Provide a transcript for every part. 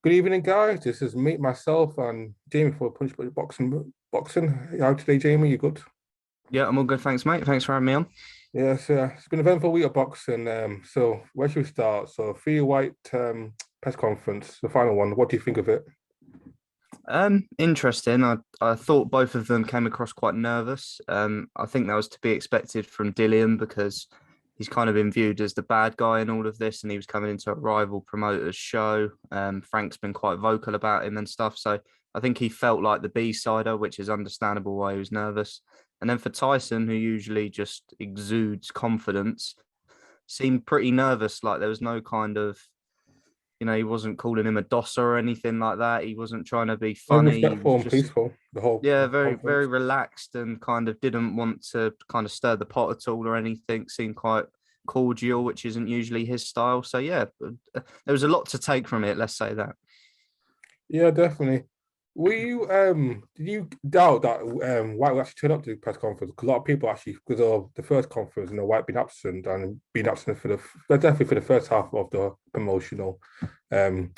Good evening, guys. This is me, myself, and Jamie for Punch Boxing. Boxing. How today, Jamie? You good? Yeah, I'm all good. Thanks, mate. Thanks for having me on. Yes. It's been an eventful week of boxing. So where should we start? So, Fury White press conference, the final one. What do you think of it? Interesting. I thought both of them came across quite nervous. I think that was to be expected from Dillian because he's kind of been viewed as the bad guy in all of this, and he was coming into a rival promoter's show. Frank's been quite vocal about him and stuff, so I think he felt like the B-sider, which is understandable why he was nervous. And then for Tyson, who usually just exudes confidence, seemed pretty nervous. Like there was no kind of he wasn't calling him a dosser or anything like that. He wasn't trying to be Very funny. He was respectful and just, peaceful. The whole yeah, very, very conference. relaxed and kind of didn't want to kind of stir the pot at all or anything. Seemed quite cordial, which isn't usually his style. So, yeah, there was a lot to take from it. Let's say that. Yeah, definitely. Were you did you doubt that White would actually turn up to the press conference? Because a lot of people actually, because of the first conference, White being absent and being absent for definitely for the first half of the promotional um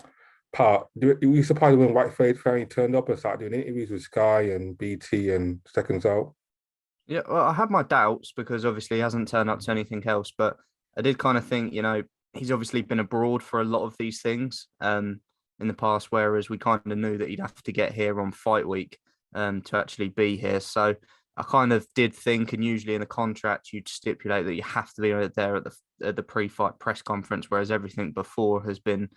part. Were you surprised when White finally turned up and started doing interviews with Sky and BT and Seconds Out? Yeah, well, I had my doubts because obviously he hasn't turned up to anything else, but I did kind of think, he's obviously been abroad for a lot of these things in the past, whereas we kind of knew that he'd have to get here on fight week to actually be here. So I kind of did think, and usually in a contract, you'd stipulate that you have to be there at the pre-fight press conference, whereas everything before has been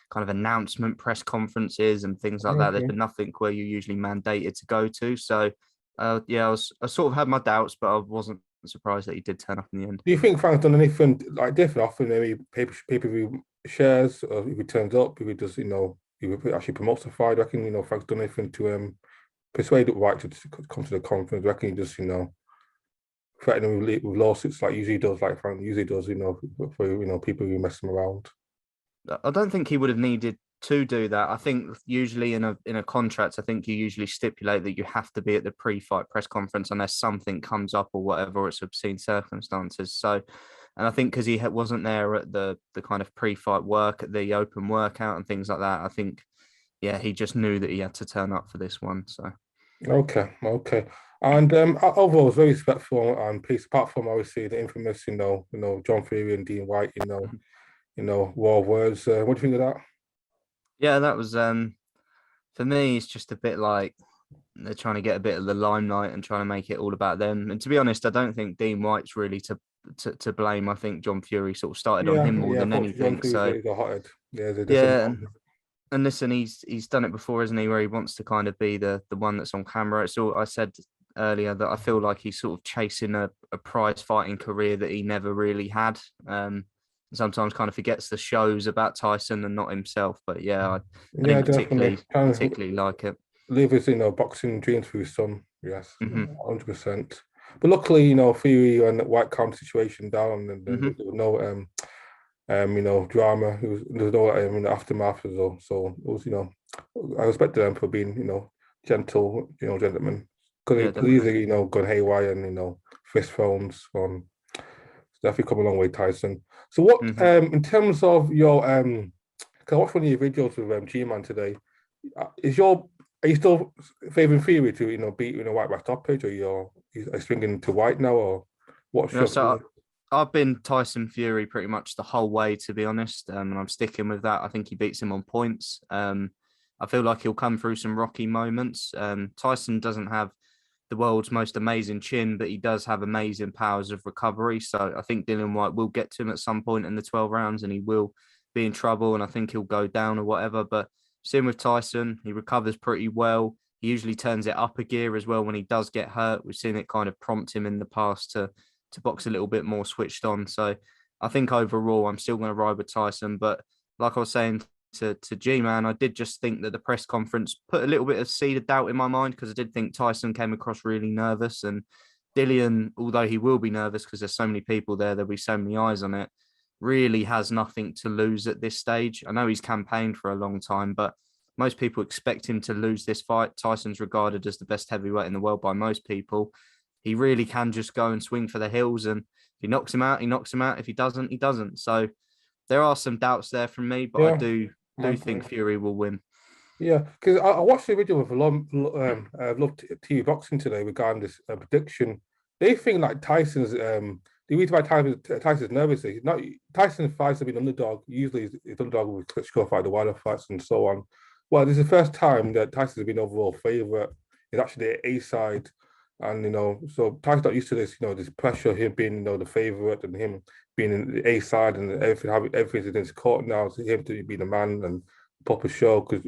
kind of announcement press conferences and things like that. There's Okay. been nothing where you're usually mandated to go to. So yeah, I sort of had my doubts, but I wasn't surprised that he did turn up in the end. Do you think Frank's done anything like different, offering maybe pay-per-view shares, or if he turns up, if he does, if he actually promotes the fight? I reckon, Frank's done anything to persuade White to come to the conference. I reckon he just, threaten him with lawsuits like usually does, like Frank usually does, for people who mess him around. I don't think he would have needed to do that. I think usually in a contract, I think you usually stipulate that you have to be at the pre-fight press conference unless something comes up or whatever, or it's obscene circumstances. So, and I think because he wasn't there at the kind of pre-fight work, at the open workout and things like that, I think yeah, he just knew that he had to turn up for this one. So Okay, okay. And overall, I was very respectful and peace. Apart from obviously the infamous, John Fury and Dean White, war of words. What do you think of that? yeah, that was for me. It's just a bit like they're trying to get a bit of the limelight and trying to make it all about them. And to be honest, I don't think Dean White's really to blame. I think John Fury sort of started on Yeah, him more yeah. than Unfortunately, John anything. Fury's So got hotted. Yeah, there's a yeah, and listen, he's done it before, isn't he? Where he wants to kind of be the one that's on camera. It's all I said earlier that I feel like he's sort of chasing a prize fighting career that he never really had. Sometimes kind of forgets the shows about Tyson and not himself. But yeah, I yeah, didn't definitely. Trying to particularly like it. live his, boxing dreams for his son. Yes, Hmm. 100%. But luckily, Fury and White calmed the situation down, and then Hmm. there was no drama. There was no aftermath as well. So it was, I respect them for being, gentle, gentlemen. Yeah, Because definitely. easily, gone haywire and, fist phones on. It's definitely come a long way, Tyson. So what, Hmm. in terms of your, because I watched one of your videos with G-Man today. Is your Are you still favoring Fury to beat White by stoppage, or are you swinging to White now, or what's your So feeling? I've been Tyson Fury pretty much the whole way, to be honest, and I'm sticking with that. I think he beats him on points. I feel like he'll come through some rocky moments. Tyson doesn't have the world's most amazing chin, but he does have amazing powers of recovery. So I think Dillian Whyte will get to him at some point in the 12 rounds, and he will be in trouble, and I think he'll go down or whatever. But same with Tyson, he recovers pretty well. He usually turns it up a gear as well when he does get hurt. We've seen it kind of prompt him in the past to box a little bit more switched on. So I think overall, I'm still going to ride with Tyson. But like I was saying to G Man, I did just think that the press conference put a little bit of seed of doubt in my mind because I did think Tyson came across really nervous. And Dillian, although he will be nervous because there's so many people there, there'll be so many eyes on it, really has nothing to lose at this stage. I know he's campaigned for a long time, but most people expect him to lose this fight. Tyson's regarded as the best heavyweight in the world by most people. He really can just go and swing for the hills. And if he knocks him out, he knocks him out. If he doesn't, he doesn't. So there are some doubts there from me, but I Yeah, do do think Fury will win. Yeah, because I watched the video with Love TV Boxing today regarding this prediction. They think like the reason why Tyson's nervous is not Tyson fights have been underdog. Usually he's underdog with Klitschko fight, the Wilder fights, and so on. Well, this is the first time that Tyson's been overall favorite. He's actually the A side, and so Tyson's not used to this. This pressure of him being the favorite and him being in the A side and everything's in his court now. So him to be the man and proper show because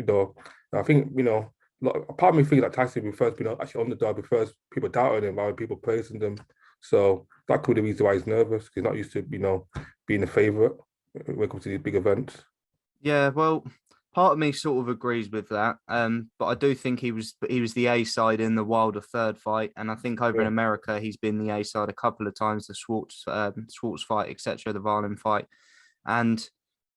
I think part of me thinks that Tyson be first being actually underdog, be first people doubting him, while people praising them. So that could be the reason why he's nervous. He's not used to being a favorite when it comes to these big events. Yeah, well, part of me sort of agrees with that. But I do think he was the A side in the Wilder third fight, and I think over in America he's been the A side a couple of times, the Schwartz fight, etc., the Varlin fight, and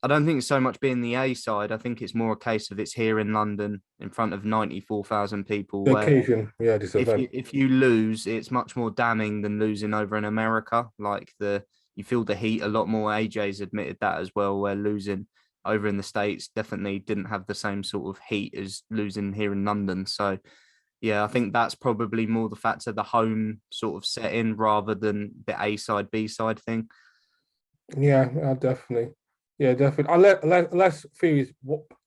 I don't think it's so much being the A side. I think it's more a case of it's here in London in front of 94,000 people. The occasion, yeah, this event. If you lose, it's much more damning than losing over in America. Like you feel the heat a lot more. AJ's admitted that as well, where losing over in the States definitely didn't have the same sort of heat as losing here in London. So yeah, I think that's probably more the fact of the home sort of setting rather than the A side, B side thing. Yeah, definitely. Yeah, definitely. Unless Fury's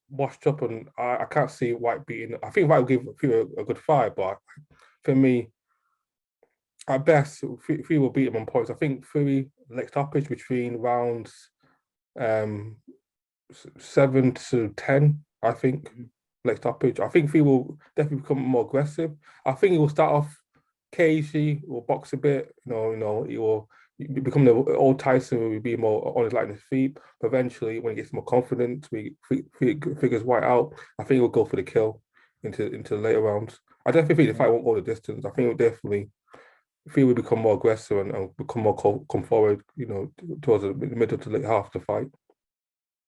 washed up, and I can't see White beating. I think White will give Fury a good fight, but for me, at best, Fury will beat him on points. I think Fury next stoppage between rounds 7 to 10. I think next stoppage. I think Fury will definitely become more aggressive. I think he will start off cagey, will box a bit. He will become the old Tyson, will be more on his light and his feet. But eventually, when he gets more confident, we figures White out. I think he'll go for the kill into the later rounds. I definitely think the fight won't go the distance. I think it'll definitely Fury will become more aggressive and become more come forward. Towards the middle to late half of the fight.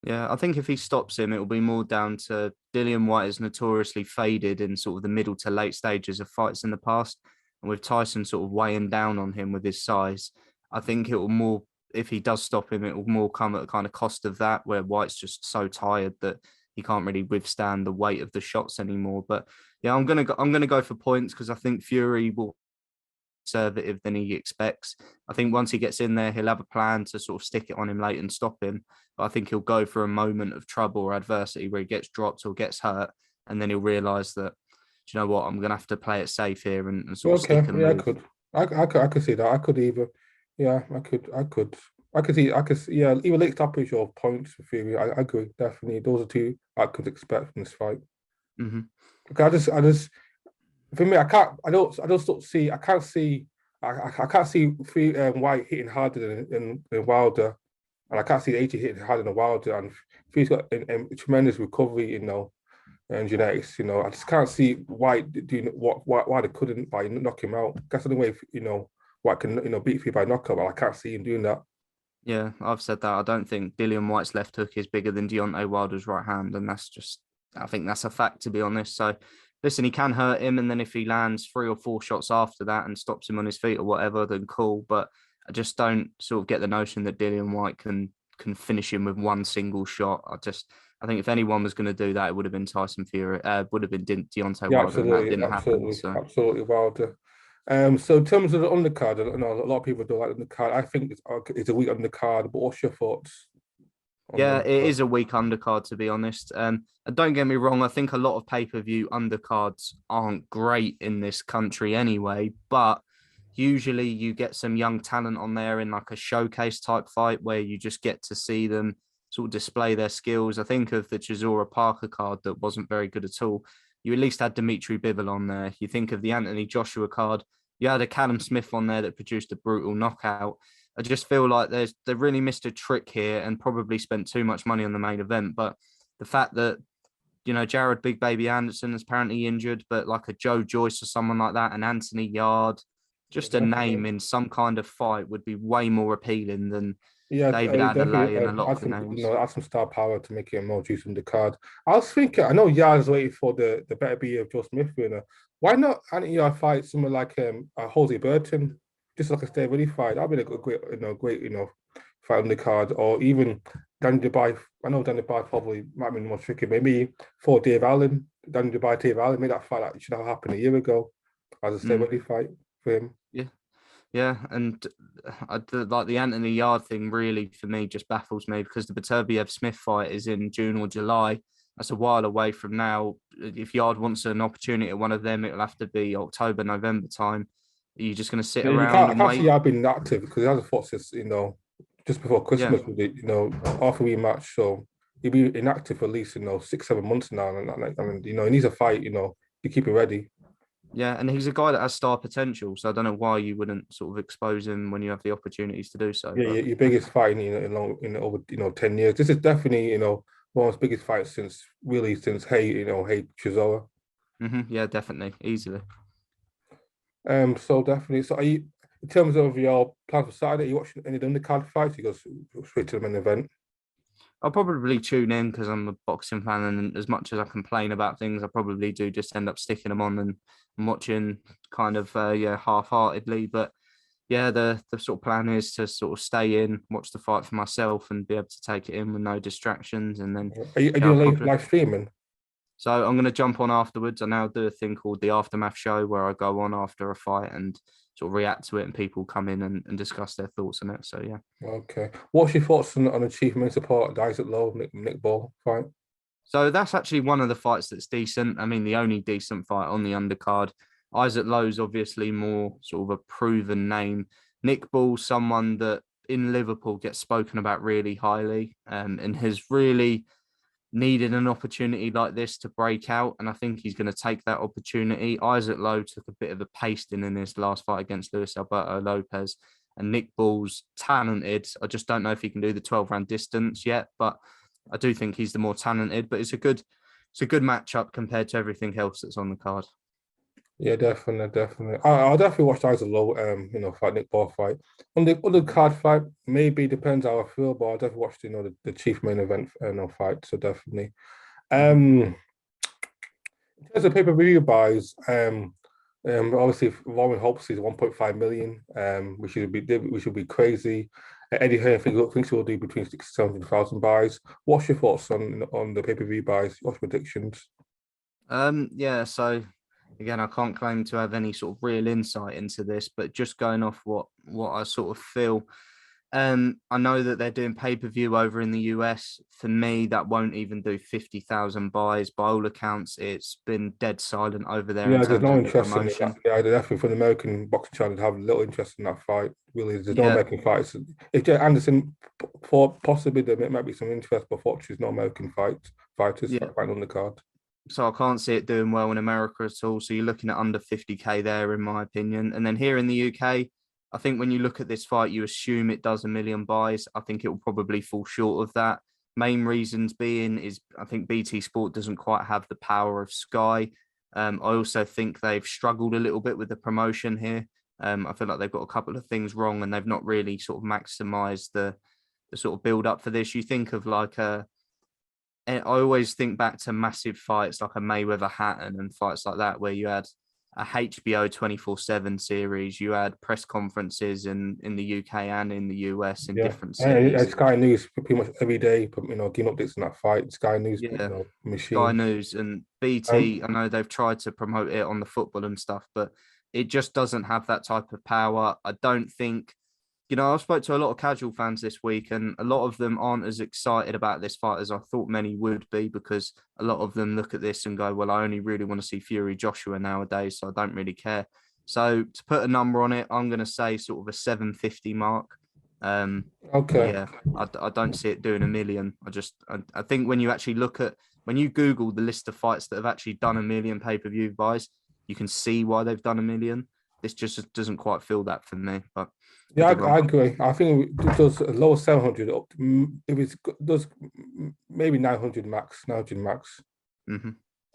Yeah, I think if he stops him, it will be more down to Dillian Whyte is notoriously faded in sort of the middle to late stages of fights in the past. And with Tyson sort of weighing down on him with his size, I think it will more, if he does stop him, it will more come at the kind of cost of that, where White's just so tired that he can't really withstand the weight of the shots anymore. But yeah, I'm gonna go for points because I think Fury will conservative than he expects. I think once he gets in there, he'll have a plan to sort of stick it on him late and stop him. But I think he'll go for a moment of trouble or adversity where he gets dropped or gets hurt, and then he'll realise that, do you know what, I'm going to have to play it safe here and sort of stick and move. I could see that. I could either. Yeah, I could see. Yeah, either late stoppage or points for Fury. I agree, definitely. Those are two I could expect from this fight. Mm-hmm. Okay, I just for me, I can't see. I can't see. I can't see White hitting harder than Wilder, and I can't see AJ hitting harder than Wilder. And Fury's got a tremendous recovery, and genetics. I just can't see White doing why they couldn't by knock him out. That's the only way White can beat Fury by knockout. But I can't see him doing that. Yeah, I've said that. I don't think Dillian Whyte's left hook is bigger than Deontay Wilder's right hand, and I think that's a fact, to be honest. So, listen, he can hurt him, and then if he lands 3 or 4 shots after that and stops him on his feet or whatever, then cool. But I just don't sort of get the notion that Dillian Whyte can finish him with one single shot. I think if anyone was going to do that, it would have been Tyson Fury. Would have been Deontay Wilder, and that didn't happen. So. Absolutely Wilder. So in terms of the undercard, I know a lot of people don't like the undercard. I think it's a weak undercard. But what's your thoughts? Yeah, it is a weak undercard, to be honest. And don't get me wrong, I think a lot of pay-per-view undercards aren't great in this country anyway, but usually you get some young talent on there in like a showcase type fight where you just get to see them sort of display their skills. I think of the Chisora Parker card that wasn't very good at all. You at least had Dimitri Bivol on there. You think of the Anthony Joshua card, you had a Callum Smith on there that produced a brutal knockout. I just feel like they've really missed a trick here and probably spent too much money on the main event. But the fact that, Jared Big Baby Anderson is apparently injured, but like a Joe Joyce or someone like that, and Anthony Yard, just a name in some kind of fight would be way more appealing than David Adelaide and a lot of the names. Add some star power to make it a more juice on the card. I was thinking, I know Yard's waiting for the better be of Joe Smith winner. Why not Anthony Yard fight someone like Jose Burton? Just like a stability fight. That'd be a great fight on the card, or even Danny Dubai. I know Danny Dubai probably might be more tricky. Maybe for Dave Allen, Danny Dubai, Dave Allen made that fight that should have happened a year ago as a stability fight for him. Yeah. Yeah, and like the Anthony Yard thing really for me just baffles me because the Beterbiev Smith fight is in June or July. That's a while away from now. If Yard wants an opportunity at one of them, it'll have to be October, November time. Are you just going to sit Yeah, around I and can't see wait? Yard being active because he hasn't fought since just before Yeah, Christmas with it, after we match. So he'll be inactive for at least 6-7 months now, and I mean, he needs a fight. To keep it ready. yeah, and he's a guy that has star potential. So I don't know why you wouldn't sort of expose him when you have the opportunities to do so. Yeah, But your biggest fight in over 10 years. This is definitely one of his biggest fights since Hey Chisora. yeah, definitely, easily. So definitely. So are you, in terms of your plans for Saturday, are you watching any of the undercard fights? You go straight to the main event. I'll probably tune in because I'm a boxing fan, and as much as I complain about things, I probably do just end up sticking them on and watching kind of half-heartedly. But yeah, the sort of plan is to sort of stay in, watch the fight for myself, and be able to take it in with no distractions. And then Are you yeah, I'll doing probably live streaming? so I'm going to jump on afterwards. I now do a thing called the aftermath show where I go on after a fight and sort of react to it, and people come in and discuss their thoughts on it. So yeah. Okay. What's your thoughts on the Chief Main Support, Isaac Lowe, Nick Ball fight? So that's actually one of the fights that's decent. I mean, the only decent fight on the undercard. Isaac Lowe's obviously more sort of a proven name. Nick Ball, someone that in Liverpool gets spoken about really highly, and has really needed an opportunity like this to break out. And I think he's going to take that opportunity. Isaac Lowe took a bit of a pasting in his last fight against Luis Alberto Lopez. And Nick Ball's talented. I just don't know if he can do the 12-round distance yet, but I do think he's the more talented. But it's a good matchup compared to everything else that's on the card. Yeah, definitely. I'll definitely watch Isaac Lowe, fight Nick Ball fight. On the other card fight, maybe depends how I feel, but I'll definitely watch the chief main event fight. So definitely. In terms of pay-per-view buys, obviously Warren hopes is 1.5 million, which would be crazy. Eddie Hearn thinks we'll do between 600,000 buys. What's your thoughts on the pay-per-view buys? What's predictions? Yeah, so again, I can't claim to have any sort of real insight into this, but just going off what I sort of feel. I know that they're doing pay-per-view over in the US. For me, that won't even do 50,000 buys. By all accounts, it's been dead silent over there in Yeah, there's terms no of the interest in that. promotion. Yeah, definitely for the American boxing channel to have little interest in that fight. Really, there's no Yeah, American fights. If Jay Anderson, for possibly there might be some interest, but fortunately, there's no American fighters yeah. fighting on the card. So I can't see it doing well in America at all. So you're looking at under 50K there, in my opinion. And then here in the UK, I think when you look at this fight, you assume it does a million buys. I think it will probably fall short of that. Main reasons being is I think BT Sport doesn't quite have the power of Sky. I also think they've struggled a little bit with the promotion here. I feel like they've got a couple of things wrong and they've not really sort of maximised the sort of build up for this. You think of like I always think back to massive fights like a Mayweather Hatton and fights like that, where you had a HBO 24/7 series, you had press conferences in the UK and in the US in Yeah, different and cities. Sky News pretty much every day, giving updates on that fight. Sky News, Yeah, Sky machine. News and Um, BT. I know they've tried to promote it on the football and stuff, but it just doesn't have that type of power. I don't think. I've spoke to a lot of casual fans this week, and a lot of them aren't as excited about this fight as I thought many would be, because a lot of them look at this and go, well, I only really want to see Fury Joshua nowadays, so I don't really care. So to put a number on it, I'm going to say sort of a 750 mark. But okay. yeah, I don't see it doing a million. I think when you actually when you Google the list of fights that have actually done a million pay-per-view buys, you can see why they've done a million. This just doesn't quite feel that for me, but Yeah, could be wrong. I agree. I think it does a low 700 up. If it does maybe 900 max, 900 max.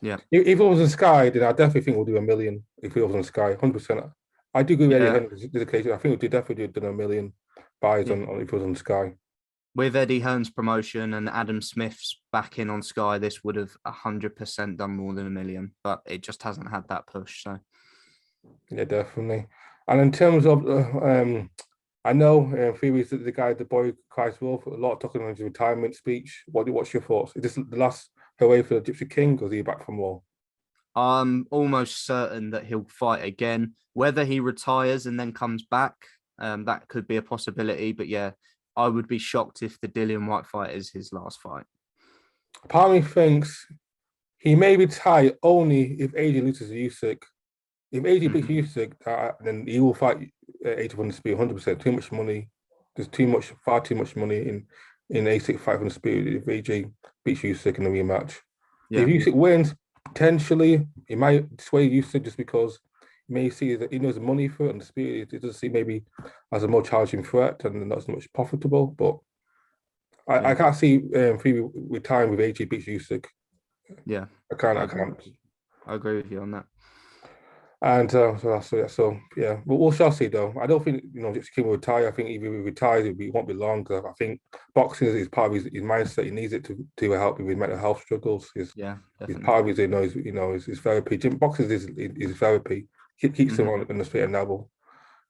Yeah. If it was on Sky, then I definitely think we'll do a million. If it was on Sky, 100%. I do agree with Eddie Yeah. Hearn. This occasion, I think we'll definitely do a million buys Yeah. on if it was on Sky. With Eddie Hearn's promotion and Adam Smith's backing on Sky, this would have 100% done more than a million, but it just hasn't had that push. So Yeah, definitely. And in terms of I know Fury's the guy, the boy cries wolf. A lot of talking on his retirement speech. What's your thoughts? Is this the last hooray for the Gypsy King, or is he back for more? I'm almost certain that he'll fight again. Whether he retires and then comes back, that could be a possibility. But yeah, I would be shocked if the Dillian Whyte fight is his last fight. Part of me thinks he may retire only if AJ loses to Usyk. If AJ beats Mhm. Usyk, then he will fight AJ for the speed 100%. Too much money. There's far too much money in A6 fight for the speed. If AJ beats Usyk in a rematch, if Yeah, Usyk wins, potentially he might sway Usyk just because he may see that he knows the money for it and the speed. It does see maybe as a more challenging threat and not as much profitable. But I yeah, can't see Fury retiring with AJ beats Usyk. yeah. I can't. I I agree. can't. I agree with you on that. And so yeah, but we shall see though. I don't think Gypsy King will retire. I think if he retires, it won't be long. I think boxing is part of his mindset. He needs it to help with his mental health struggles. Yeah, His definitely. part of his his therapy. Boxing is therapy. Keeps him Hmm. on the straight and level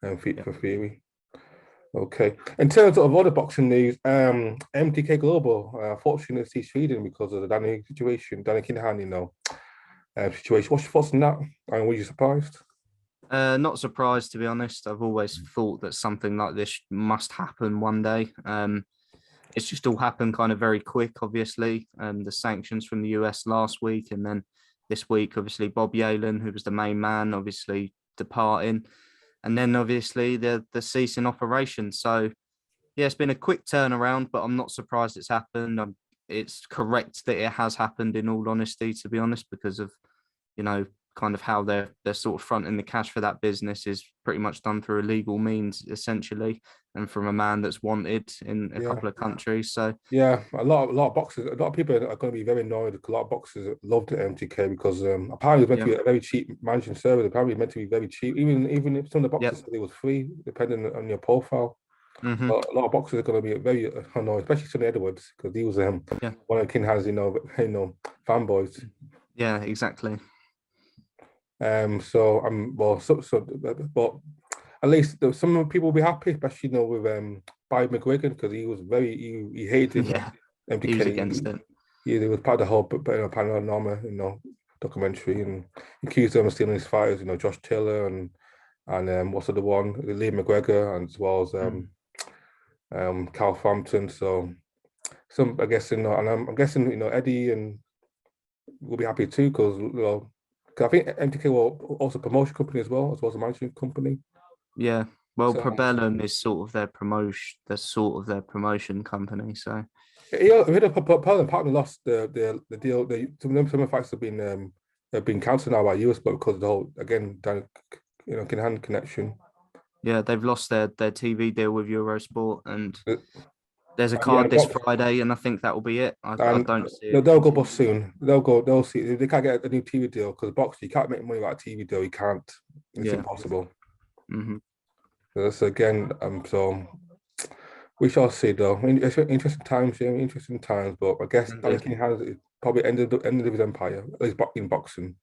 and fit Yeah. for Fury. Okay. In terms of other boxing news, MTK Global fortunately to see Sweden because of the Danny situation, Danny Kinahan, situation. What's your thoughts on that? And were you surprised? Not surprised to be honest. I've always thought that something like this must happen one day. It's just all happened kind of very quick, obviously. The sanctions from the US last week, and then this week, obviously, Bob Yalen, who was the main man, obviously departing, and then obviously the cease in operation. So yeah, it's been a quick turnaround, but I'm not surprised it's happened. It's correct that it has happened, in all honesty, to be honest, because of you know, kind of how they're sort of fronting the cash for that business is pretty much done through illegal means, essentially, and from a man that's wanted in a Yeah. couple of countries. So Yeah, a lot of boxers, a lot of people are going to be very annoyed. A lot of boxers loved MTK because apparently it's meant yeah, to be a very cheap managing service. Apparently, it's meant to be very cheap. Even if some of the yeah, boxers said it was free, depending on your profile. hmm, But a lot of boxers are going to be very annoyed, especially Sonny Edwards because he was yeah, one of King has fanboys. yeah, exactly. So well, but at least some people will be happy, especially with Barry McGuigan because he hated Yeah, he was MTK. against it. He was part of the whole panorama, documentary, and accused them of stealing his fighters. Josh Taylor and what's the other one, Lee McGregor, and as well as Mm. Carl Frampton. So some, I guess, and I'm guessing Eddie and will be happy too because 'cause I think MTK will also a promotion company as well as a management company. Yeah. Well, So Probellum is sort of their promotion. They're sort of their promotion company. So yeah, we had a partner lost the deal. Some of the fights have been cancelled now by US, but because of the whole again, can hand connection. yeah, they've lost their TV deal with Eurosport, and Uh, there's a yeah, card this Friday, and I think that will be it. I and don't see it they'll go bust continuing. soon. They'll go. They'll see. They can't get a new TV deal because boxing you can't make money without a TV deal. You can't. It's Yeah. impossible. Hmm. So again, so we shall see though. I mean, it's interesting times, yeah, interesting times. But I guess Danny Indeed. King has probably ended of his empire, at least in boxing.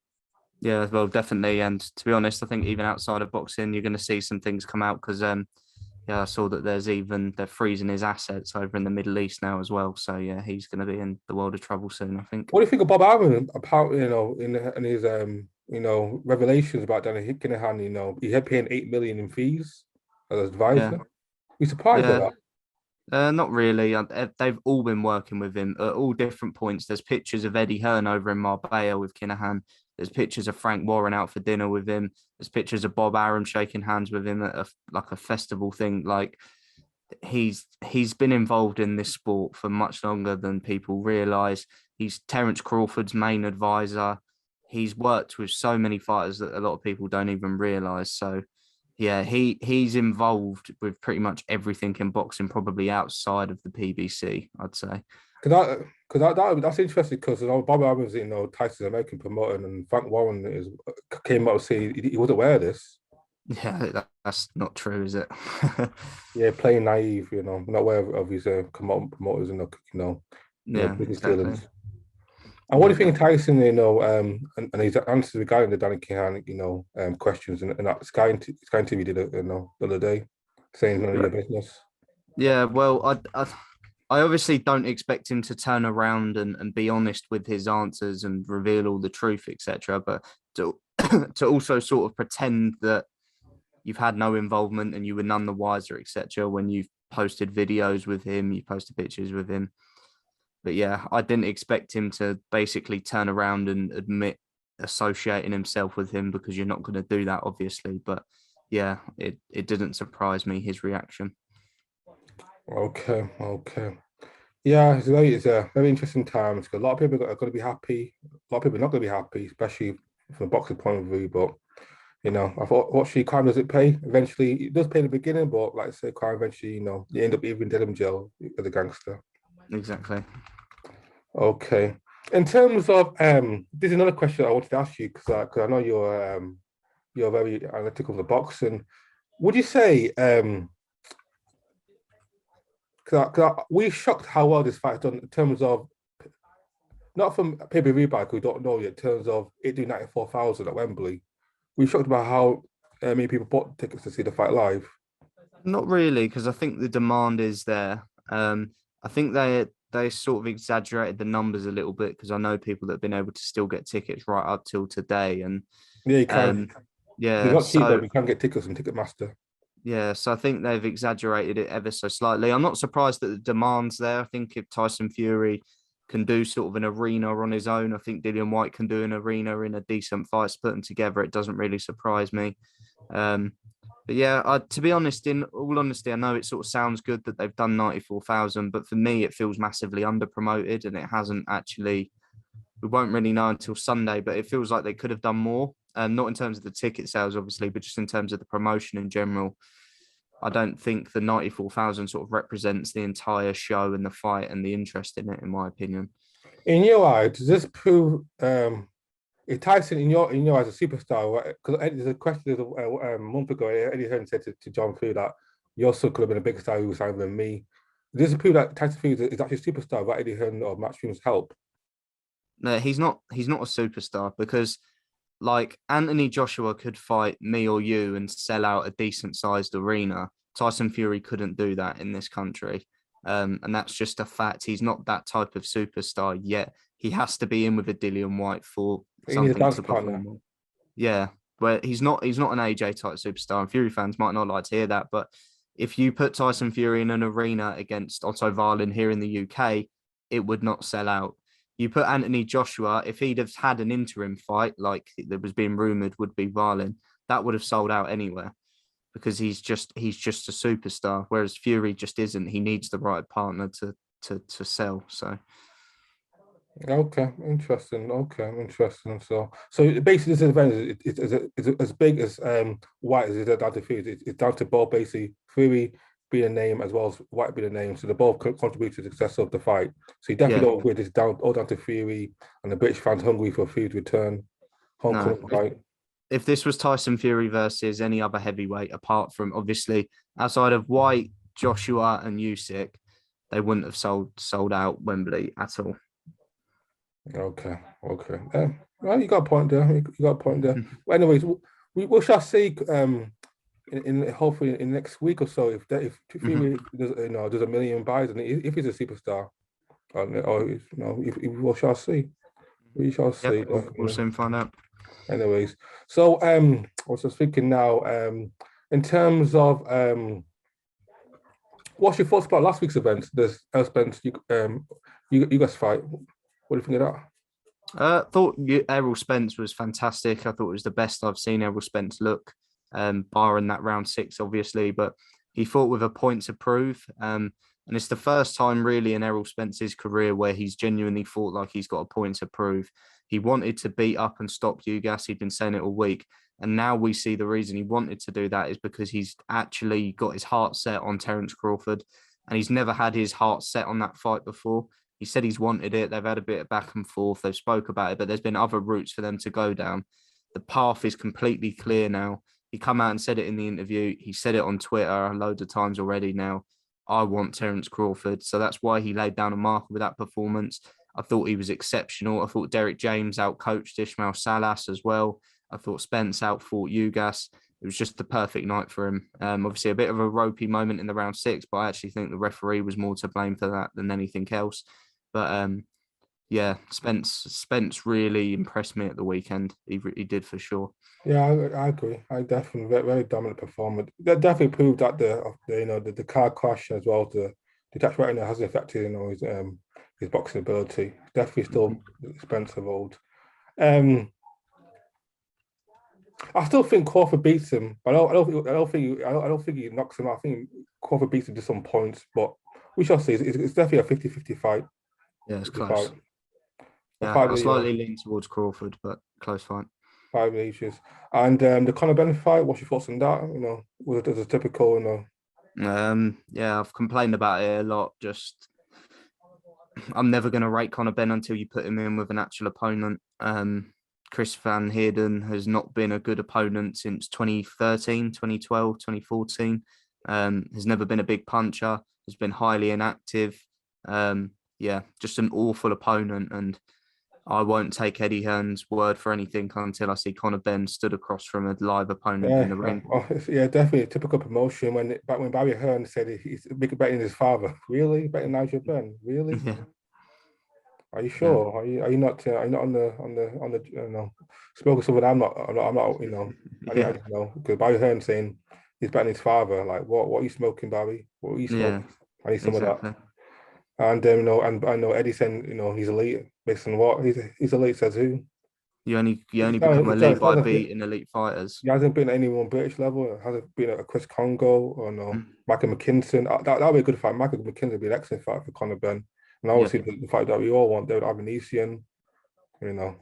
Yeah, well, definitely. And to be honest, I think even outside of boxing, you're going to see some things come out because, yeah, I saw that they're freezing his assets over in the Middle East now as well. So yeah, he's going to be in the world of trouble soon, I think. What do you think of Bob Arum about in his revelations about Danny Kinahan? He had paying 8 million in fees as an Yeah, advisor. We surprised by yeah. that. Not really. They've all been working with him at all different points. There's pictures of Eddie Hearn over in Marbella with Kinahan. There's pictures of Frank Warren out for dinner with him. There's pictures of Bob Arum shaking hands with him at like a festival thing. Like he's been involved in this sport for much longer than people realize. He's Terence Crawford's main advisor. He's worked with so many fighters that a lot of people don't even realize. So yeah, he's involved with pretty much everything in boxing, probably outside of the PBC, I'd say. That's interesting because Bob Arum's Tyson's American promoter and Frank Warren came out and saying he wasn't aware of this. Yeah, that's not true, is it? Yeah, playing naive, not aware of his promoters and Yeah, business exactly. dealings. And what do Yeah, you think of definitely. Tyson, and his answers regarding the Danny King, questions and that Sky TV did it, the other day? saying none of your business. Yeah, well, I obviously don't expect him to turn around and be honest with his answers and reveal all the truth, etc. But to to also sort of pretend that you've had no involvement and you were none the wiser, etc. When you've posted videos with him, you posted pictures with him. But yeah, I didn't expect him to basically turn around and admit associating himself with him, because you're not going to do that, obviously. But yeah, it didn't surprise me, his reaction. Okay, okay. Yeah, it's a very interesting time because a lot of people are going to be happy. A lot of people are not going to be happy, especially from a boxing point of view. But I thought what she crime does it pay? Eventually, it does pay in the beginning, but like I say, crime eventually, you end up even dead in jail as a gangster. Exactly. Okay. In terms of this is another question I wanted to ask you because I know you're very analytical of the boxing. Would you say because we shocked how well this fight's done in terms of not from pay-per-view back who don't know yet in terms of it doing 94,000 at Wembley. We shocked about how many people bought tickets to see the fight live. Not really, because I think the demand is there. I think they sort of exaggerated the numbers a little bit, because I know people that have been able to still get tickets right up till today. And Yeah, you can. They're yeah, not cheap, but so you can get tickets from Ticketmaster. yeah, so I think they've exaggerated it ever so slightly. I'm not surprised that the demand's there. I think if Tyson Fury can do sort of an arena on his own, I think Dillian Whyte can do an arena in a decent fight, split them together. It doesn't really surprise me. Um, but yeah, to be honest, in all honesty, I know it sort of sounds good that they've done 94,000, but for me, it feels massively under promoted, and it hasn't actually. We won't really know until Sunday, but it feels like they could have done more. Not in terms of the ticket sales, obviously, but just in terms of the promotion in general. I don't think the 94,000 sort of represents the entire show and the fight and the interest in it, in my opinion. In your eye, does this prove is Tyson in your eyes a superstar? Right? Because there's a question a month ago. Eddie Hearn said to John Fu that your son could have been a bigger star who was signed than me. Does this prove that Tyson Fury is actually a superstar without Eddie Hearn or Matchroom's help? No, he's not. He's not a superstar, because like Anthony Joshua could fight me or you and sell out a decent sized arena. Tyson Fury couldn't do that in this country. And that's just a fact. He's not that type of superstar yet. He has to be in with a Dillian Whyte for He needs a something dance to partner. perform on. Yeah, where he's not an AJ type superstar, and Fury fans might not like to hear that. But if you put Tyson Fury in an arena against Otto Wallin here in the UK, it would not sell out. You put Anthony Joshua, if he'd have had an interim fight like that was being rumored would be Wallin, that would have sold out anywhere, because he's just a superstar. Whereas Fury just isn't. He needs the right partner to sell. So Okay, interesting. Okay, interesting. So basically, this event is as big as White as it is down to Fury. It's down to both basically Fury being a name as well as White being a name. So they both contribute to the success of the fight. So you definitely yeah, don't agree this down all down to Fury and the British fans hungry for Fury to return. no. Homecoming fight. If this was Tyson Fury versus any other heavyweight, apart from obviously outside of White, Joshua, and Usyk, they wouldn't have sold out Wembley at all. Okay, okay. Well, you got a point there. You got a point there. Well, anyways, we shall see. In hopefully in the next week or so, if Fury does a million buys and if he's a superstar, or if we shall see. We shall see. Yep, we'll soon find out. Anyways, so I was just thinking now, in terms of what's your thoughts about last week's event? There's Spence, you guys fight. What do you think of that? Thought Errol Spence was fantastic. I thought it was the best I've seen Errol Spence look, barring that round 6, obviously. But he fought with a point to prove, and it's the first time really in Errol Spence's career where he's genuinely fought like he's got a point to prove. He wanted to beat up and stop Ugas. He'd been saying it all week, and now we see the reason he wanted to do that is because he's actually got his heart set on Terence Crawford, and he's never had his heart set on that fight before. He said he's wanted it. They've had a bit of back and forth. They've spoke about it, but there's been other routes for them to go down. The path is completely clear now. He come out and said it in the interview. He said it on Twitter a load of times already now. I want Terence Crawford. So that's why he laid down a marker with that performance. I thought he was exceptional. I thought Derek James outcoached Ishmael Salas as well. I thought Spence outfought Ugas. it was just the perfect night for him. Obviously, a bit of a ropey moment in the round 6, but I actually think the referee was more to blame for that than anything else. But yeah, Spence really impressed me at the weekend. He did for sure. Yeah, I agree. I definitely very dominant performer. That definitely proved that the car crash as well, the detached retina hasn't affected his boxing ability. Definitely still Spence of old. I still think Crawford beats him, but I don't think he knocks him out. I think Crawford beats him to some points, but we shall see. It's definitely a 50-50 fight. Yeah, it's 50 fight. close. A Yeah, fight I that, slightly lean towards Crawford, but close fight. 5 ages. And the Conor Benn fight, what's your thoughts on that? Was it as a typical, Yeah, I've complained about it a lot. Just I'm never going to rate Conor Benn until you put him in with an actual opponent. Chris Van Heerden has not been a good opponent since 2013, 2012, 2014. Has never been a big puncher, has been highly inactive. Yeah, just an awful opponent. And I won't take Eddie Hearn's word for anything until I see Conor Benn stood across from a live opponent in the ring. Yeah, definitely a typical promotion. Back when Barry Hearn said he's betting his father, really betting Nigel Benn, really? Yeah. Are you sure? Are you not? Are you not on the spoken to someone? I'm not. I Yeah. didn't know because Barry Hearn saying he's betting his father. Like, what are you smoking, Barry? What are you Yeah, smoking? I need some of that. exactly. And and I know Eddie saying he's elite based on what he's elite says who. You only become elite by beating elite fighters. He hasn't been at any one British level. It hasn't been at a Chris Congo or no Mm. Michael McKinson. That'd be a good fight. Michael McKinson would be an excellent fight for Conor Benn. And Yeah, obviously the fight that we all want, David Avanesian. You know,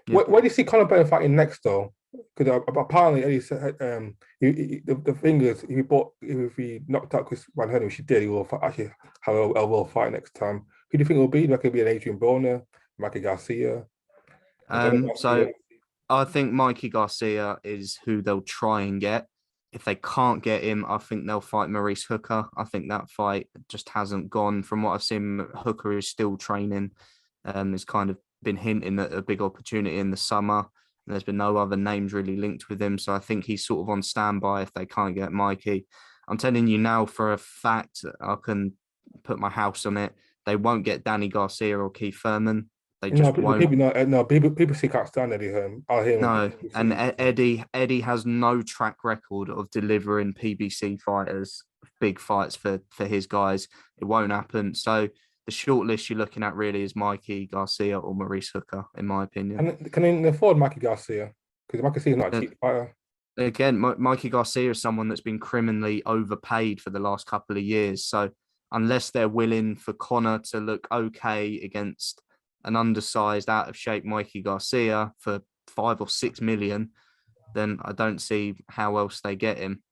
yeah. where do you see Conor Benn fighting next though? Because apparently Eddie said the thing is if he knocked out Chris Van Heerden, which he did, he will actually have a world fight next time. Who do you think it will be? Do you reckon it'll be an Adrian Broner, Mikey Garcia, Antonio Garcia? So I think Mikey Garcia is who they'll try and get. If they can't get him, I think they'll fight Maurice Hooker. I think that fight just hasn't gone. From what I've seen, Hooker is still training. Has kind of been hinting at a big opportunity in the summer. There's been no other names really linked with him. So I think he's sort of on standby if they can't get Mikey. I'm telling you now for a fact, I can put my house on it. They won't get Danny Garcia or Keith Thurman. They No, just won't. people see can't stand Eddie Hearn. I'll hear him. No, and Eddie has no track record of delivering PBC fighters, big fights for his guys. It won't happen. So the short list you're looking at really is Mikey Garcia or Maurice Hooker, in my opinion. And can they afford Mikey Garcia? Because Mikey Garcia's not a Uh, cheap fighter. Again, Mikey Garcia is someone that's been criminally overpaid for the last couple of years. So unless they're willing for Conor to look okay against an undersized, out of shape Mikey Garcia for 5 or 6 million, then I don't see how else they get him.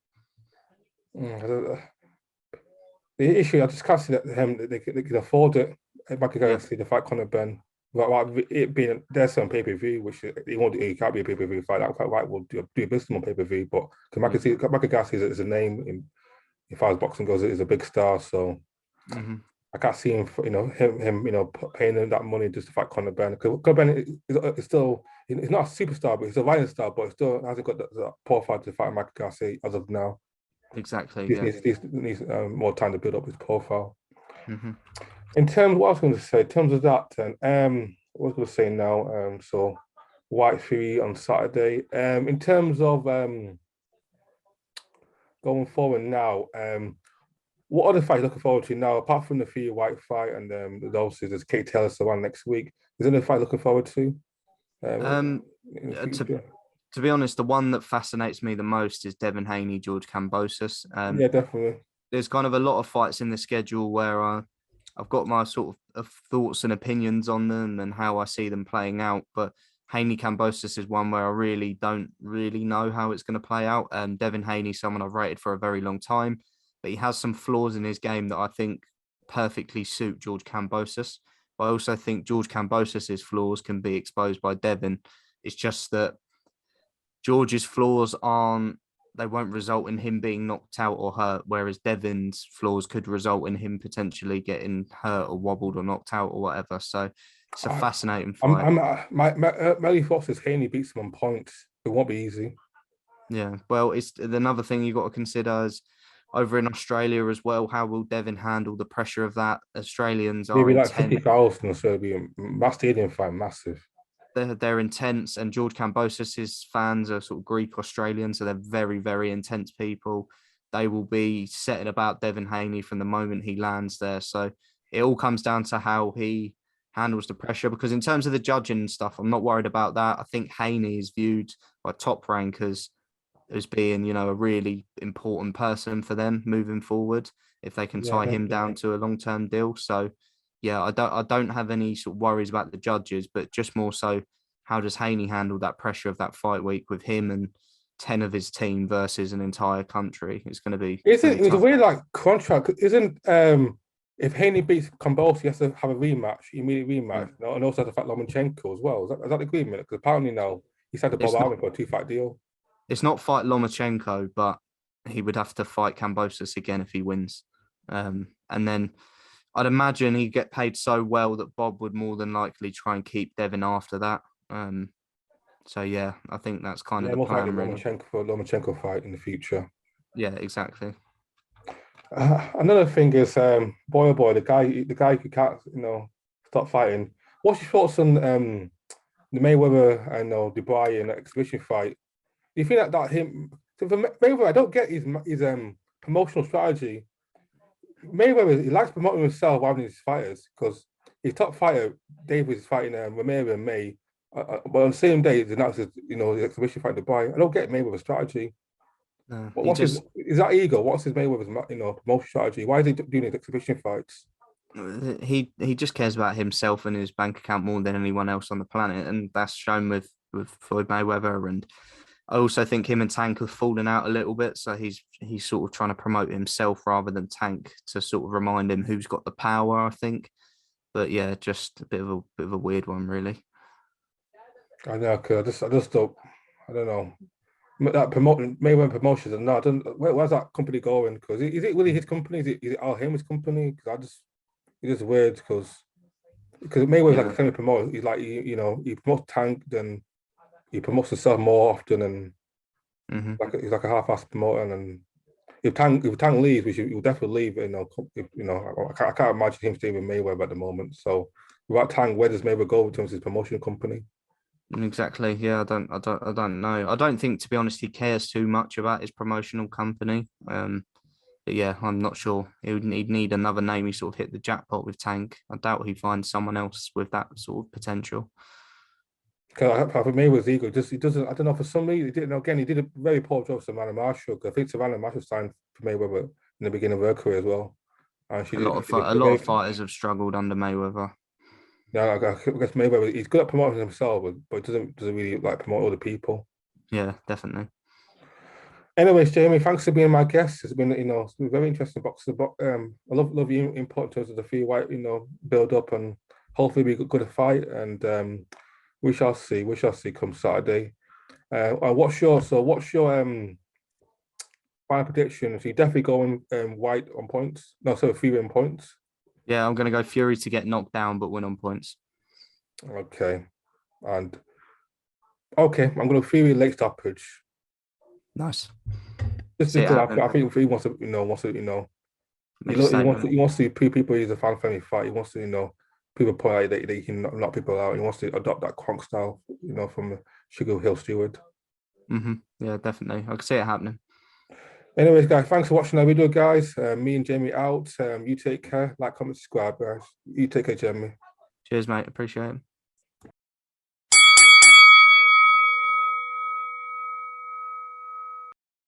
The issue, I just can't see that they can afford it. Mikey Yeah, Garcia to fight Conor Benn. But it being there's some pay-per-view, which it can't be a pay-per-view fight. That fight will do a business on pay-per-view. But Mikey Garcia is a name in far as boxing goes, is a big star. So I can't see him, paying him that money just to fight Conor Benn. Because Conor Benn is still, he's not a superstar, but he's a violent star, but still hasn't got that profile to fight Mikey Garcia as of now. exactly. He Yeah. needs more time to build up his profile. Mm-hmm. In terms, what I was going to say, in terms of that, then, what I was going to say now, so White Fury on Saturday. In terms of going forward now, what other fights looking forward to now, apart from the Fury White fight and obviously there's Kate Taylor the one next week? Is there any fight looking forward to? Um, In the to future? to be honest, the one that fascinates me the most is Devin Haney, George Kambosos. Yeah, definitely. There's kind of a lot of fights in the schedule where I've got my sort of thoughts and opinions on them and how I see them playing out. But Haney Kambosos is one where I really don't really know how it's going to play out. Devin Haney, someone I've rated for a very long time, but he has some flaws in his game that I think perfectly suit George Kambosos. But I also think George Kambosos' flaws can be exposed by Devin. It's just that George's flaws they won't result in him being knocked out or hurt, whereas Devin's flaws could result in him potentially getting hurt or wobbled or knocked out or whatever. So it's a fascinating fight. My only thoughts is Haney beats him on points. It won't be easy. Yeah. Well, it's another thing you got to consider is over in Australia as well. How will Devin handle the pressure of that? Australians are Maybe like intense. 50,000, so it'd be a mass stadium fight, massive. They're intense, and George Kambosos' fans are sort of Greek Australian, so they're very, very intense people. They will be setting about Devin Haney from the moment he lands there. So it all comes down to how he handles the pressure. Because in terms of the judging and stuff, I'm not worried about that. I think Haney is viewed by top rankers as being, a really important person for them moving forward if they can Yeah, tie him down definitely. to a long-term deal. So yeah, I don't have any sort of worries about the judges, but just more so how does Haney handle that pressure of that fight week with him and 10 of his team versus an entire country? It's Is gonna it? be It was a tough. weird like contract. Isn't if Haney beats Convulse, he has to have a rematch, immediate Yeah. rematch, and also has to fight Lomachenko as well. Is that the agreement? Because apparently now he signed to Bob It's not Arum for a 2-fight deal. it's not fight Lomachenko, but he would have to fight Kambosos again if he wins. And then I'd imagine he'd get paid so well that Bob would more than likely try and keep Devin after that. Um, so yeah, I think that's kind of Yeah, the most likely plan, really. Lomachenko fight in the future. Yeah, exactly. Another thing is, boy oh boy, the guy who can't, stop fighting. What's your thoughts on the Mayweather and Dubai and exhibition fight? Do you think that him? So for Mayweather, I don't get his promotional strategy. Mayweather he likes promoting himself rather than his fighters because his top fighter Davis is fighting Romero in May, but on the same day he announces the exhibition fight in Dubai. I don't get Mayweather's strategy. He What's his just is that ego? What's his Mayweather's promotion strategy? Why is he doing his exhibition fights? he just cares about himself and his bank account more than anyone else on the planet, and that's shown with Floyd Mayweather. And I also think him and Tank have fallen out a little bit, so he's sort of trying to promote himself rather than Tank to sort of remind him who's got the power. I think, but yeah, just a bit of a weird one, really. I know, cause I just don't. I don't know. That promoting Mayweather Promotions and no, I don't. Where's that company going? Because is it really his company? Is it all him his company? Because it's just weird because Mayweather's like Yeah. a semi promoter. He's like he promotes Tank, then he promotes himself more often, and Hmm. he's like a half-assed promoter. And if Tank leaves, which he will definitely leave, if, I can't imagine him staying with Mayweather at the moment. So without Tank, where does Mayweather go in terms of his promotion company? Exactly. Yeah, I don't know. I don't think, to be honest, he cares too much about his promotional company. But yeah, I'm not sure. He'd need another name. He sort of hit the jackpot with Tank. I doubt he finds someone else with that sort of potential. Because for Mayweather's ego, just he doesn't. I don't know. For some reason, he didn't. Again, he did a very poor job with Savannah Marshall. 'Cause I think Savannah Marshall signed for Mayweather in the beginning of her career as well, and she did. She A did lot very. of fighters have struggled under Mayweather. Yeah, I guess Mayweather. He's good at promoting himself, but doesn't really like promote other people. Yeah, definitely. Anyways, Jamie, thanks for being my guest. It's been very interesting boxing. But I love your input in terms of the free white, build up and hopefully we good a fight. And we shall see. We shall see come Saturday. What's your final prediction? So you definitely going white on points. No, sorry, Fury on points. Yeah, I'm gonna go Fury to get knocked down but win on points. Okay, and okay, I'm going to Fury late stoppage. Nice. Just See it because happen. I think Fury wants to Make a he statement. wants to prove people he's a fan friendly fight. He wants to people point out that he can knock people out. He wants to adopt that Kronk style from Sugar Hill Stewart. Yeah, definitely. I can see it happening. Anyways, guys, thanks for watching our video, guys. Me and Jamie out. You take care. Like, comment, subscribe, guys. You take care, Jamie. Cheers, mate. Appreciate it.